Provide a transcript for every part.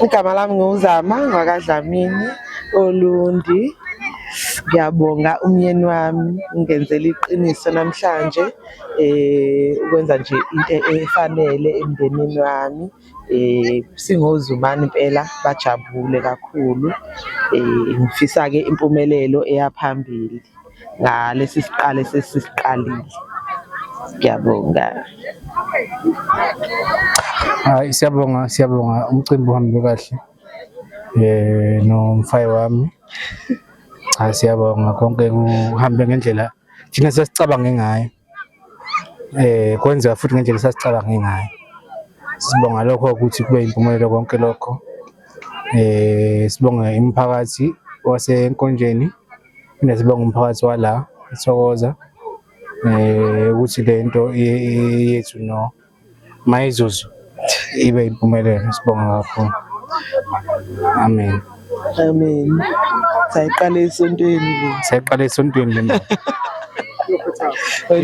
Igama lami nguzama ngwakaDlamini Olundi. Ngiyabonga umyeni wami ungenzela iqiniso namhlanje ukwenza nje into efanele emndenini wami. Singozumani impela bajabule kakhulu. Ngifisa-ke impumelelo eya phambili ngalesi siqalo esesiqalile. Ngiyabonga. Hayi, siyabonga umcimbi uhambe kahle nomfayi wami. Cha, siyabonga konke kuhambe ngendlela thina sasicabange ngayo, kwenzeka futhi ngendlela sasicabange ngayo. Sibonga lokho ukuthi kube impumelelo konke lokho. Sibonga imiphakathi wasenkonjeni, phinde sibonga umphakathi wala eSokoza ukuthi le nto yethu Mayizuzu ibe impumelelo. Sibonga kakhulu. Amen. Amen. Sayiqala esontweni le. Sayiqala esontweni le nto.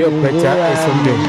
Yophetha esontweni.